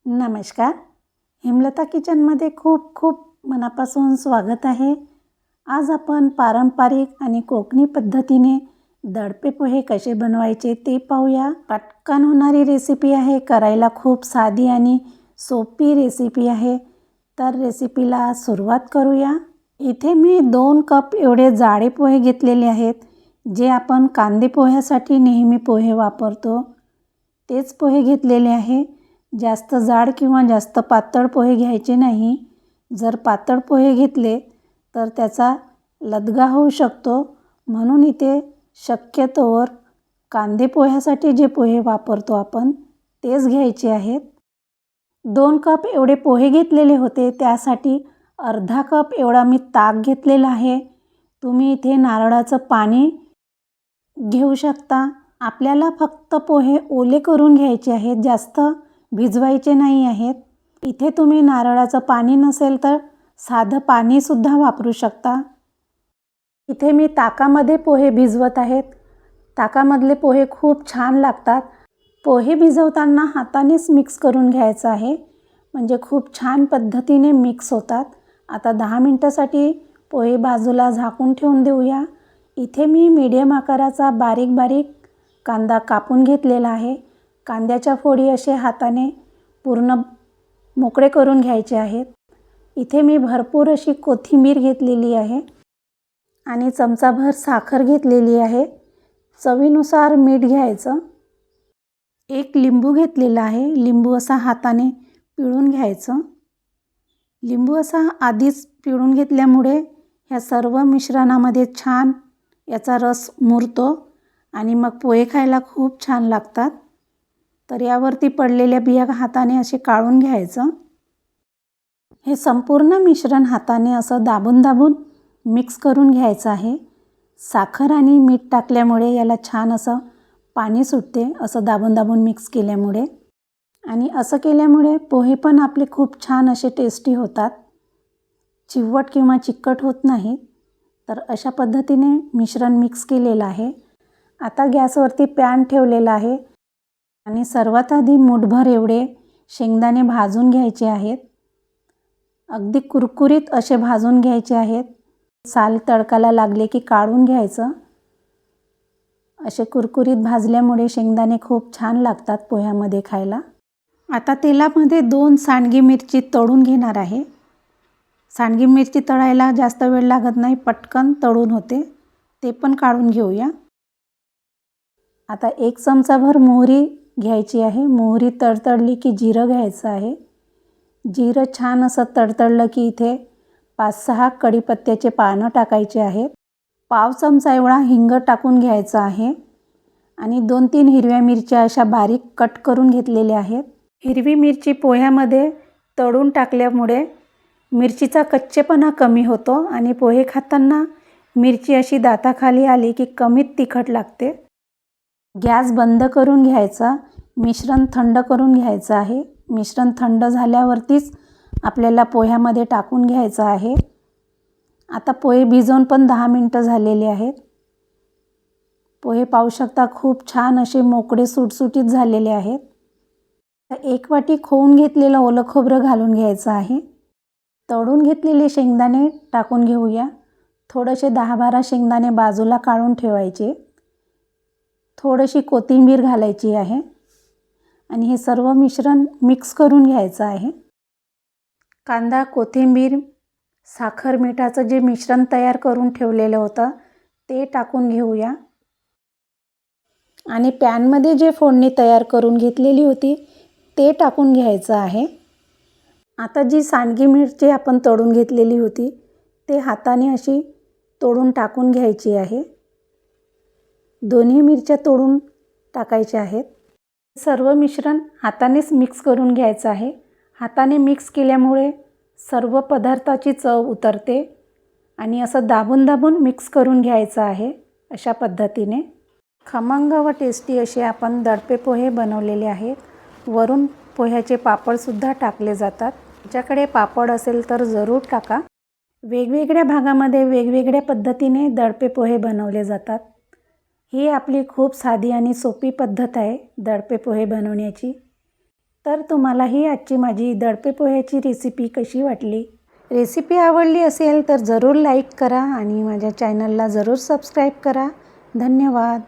नमस्कार. हेमलता किचनमध्ये खूप खूप मनापासून स्वागत आहे. आज आपण पारंपरिक आणि कोकणी पद्धतीने दडपे पोहे कसे बनवायचे ते पाहूया. पटकन होणारी रेसिपी आहे, करायला खूप साधी आणि सोपी रेसिपी आहे. तर रेसिपीला सुरुवात करूया. इथे मी 2 कप एवढे जाडे पोहे घेतलेले आहेत, जे आपण कांदे पोह्यासाठी नेहमी पोहे वापरतो तेच पोहे घेतलेले आहे. जास्त जाड किंवा जास्त पातळ पोहे घ्यायचे नाही. जर पातळ पोहे घेतले तर त्याचा लदगा होऊ शकतो, म्हणून इथे शक्यतोवर कांदे पोह्यासाठी जे पोहे वापरतो आपण तेच घ्यायचे आहेत. 2 कप एवढे पोहे घेतलेले होते, त्यासाठी अर्धा कप एवढा मी ताक घेतलेला आहे. तुम्ही इथे नारळाचं पाणी घेऊ शकता. आपल्याला फक्त पोहे ओले करून घ्यायचे आहेत, जास्त भिजवायचे नाही आहेत. इथे तुम्ही नारळाचं पाणी नसेल तर साधं पाणीसुद्धा वापरू शकता. इथे मी ताकामध्ये पोहे भिजवत आहेत. ताकामधले पोहे खूप छान लागतात. पोहे भिजवताना हातानेच मिक्स करून घ्यायचं आहे, म्हणजे खूप छान पद्धतीने मिक्स होतात. आता 10 मिनटासाठी पोहे बाजूला झाकून ठेवून देऊया. इथे मी मीडियम आकाराचा बारीक बारीक कांदा कापून घेतलेला आहे. कांद्याच्या फोडी असे हाताने पूर्ण मोकळे करून घ्यायचे आहेत. इथे मी भरपूर अशी कोथिंबीर घेतलेली आहे आणि चमचाभर साखर घेतलेली आहे. चवीनुसार मीठ घ्यायचं. एक लिंबू घेतलेला आहे. लिंबू असा हाताने पिळून घ्यायचं. लिंबू असा आधीच पिळून घेतल्यामुळे ह्या सर्व मिश्रणामध्ये छान याचा रस मुरतो आणि मग पोहे खायला खूप छान लागतात. तर यावरती पडलेल्या बिया हाताने असे काढून घ्यायचं. हे संपूर्ण मिश्रण हाताने असं दाबून दाबून मिक्स करून घ्यायचं आहे. साखर आणि मीठ टाकल्यामुळे याला छान असं पाणी सुटते, असं दाबून दाबून मिक्स केल्यामुळे. आणि असं केल्यामुळे पोहे पण आपले खूप छान असे टेस्टी होतात, चिवट किंवा चिकट होत नाही. तर अशा पद्धतीने मिश्रण मिक्स केलेलं आहे. आता गॅसवरती पॅन ठेवलेला आहे आणि सर्वात आधी मूठभर एवढे शेंगदाणे भाजून घ्यायचे आहेत. अगदी कुरकुरीत असे भाजून घ्यायचे आहेत. साल तडकाला लागले की काढून घ्यायचं. असे कुरकुरीत भाजल्यामुळे शेंगदाणे खूप छान लागतात पोह्यामध्ये खायला. आता तेलामध्ये 2 सांडगी मिरची तळून घेणार आहे. सांडगी मिरची तळायला जास्त वेळ लागत नाही, पटकन तळून होते. ते पण काढून घेऊया. आता 1 चमचाभर मोहरी घ्यायची आहे. मोहरी तडतडली की जिरं घ्यायचं आहे. जिरं छान असं तडतडलं की इथे 5-6 कढीपत्त्याचे पानं टाकायचे आहेत. पाव चमचा एवढा हिंग टाकून घ्यायचा आहे आणि 2-3 हिरव्या मिरच्या अशा बारीक कट करून घेतलेल्या आहेत. हिरवी मिरची पोह्यामध्ये तळून टाकल्यामुळे मिरचीचा कच्चेपणा कमी होतो आणि पोहे खाताना मिरची अशी दाताखाली आली की कमीत तिखट लागते. गॅस बंद करून घ्यायचा. मिश्रण थंड करून घ्यायचं आहे. मिश्रण थंड झाल्यावरतीच आपल्याला पोह्यामध्ये टाकून घ्यायचं आहे. आता पोहे भिजवून पण 10 मिनटं झालेले आहेत. पोहे पाहू शकता खूप छान असे मोकळे सुटसुटीत झालेले आहेत. 1 वाटी खोवून घेतलेलं ओलं खोबरं घालून घ्यायचं आहे. तळून घेतलेले शेंगदाणे टाकून घेऊया. थोडेसे 10-12 शेंगदाणे बाजूला काढून ठेवायचे. थोडीशी कोथिंबीर घालायची आहे आणि हे सर्व मिश्रण मिक्स करून घ्यायचं आहे. कांदा, कोथिंबीर, साखर, मिठाचं जे मिश्रण तयार करून ठेवलेलं होतं ते टाकून घेऊया आणि पॅनमध्ये जे फोडणी तयार करून घेतलेली होती ते टाकून घ्यायचं आहे. आता जी सांडगी मिरची आपण तळून घेतलेली होती ते हाताने अशी तोडून टाकून घ्यायची आहे. दोन्ही मिरच्या तोडून टाकायच्या आहेत. सर्व मिश्रण हातानेच मिक्स करून घ्यायचं आहे. हाताने मिक्स केल्यामुळे सर्व पदार्थाची चव उतरते आणि असं दाबून दाबून मिक्स करून घ्यायचं आहे. अशा पद्धतीने खमंग व टेस्टी असे आपण दडपे पोहे बनवलेले आहेत. वरून पोह्याचे पापडसुद्धा टाकले जातात. तुमच्याकडे पापड असेल तर जरूर टाका. वेगवेगळ्या भागामध्ये वेगवेगळ्या पद्धतीने दडपे पोहे बनवले जातात. ही आपली खूप साधी आणि सोपी पद्धत आहे दडपे पोहे बनवण्याची. तर तुम्हालाही आजची माझी दडपे पोह्याची रेसिपी कशी वाटली? रेसिपी आवडली असेल तर जरूर लाईक करा आणि माझ्या चॅनलला जरूर सबस्क्राईब करा. धन्यवाद.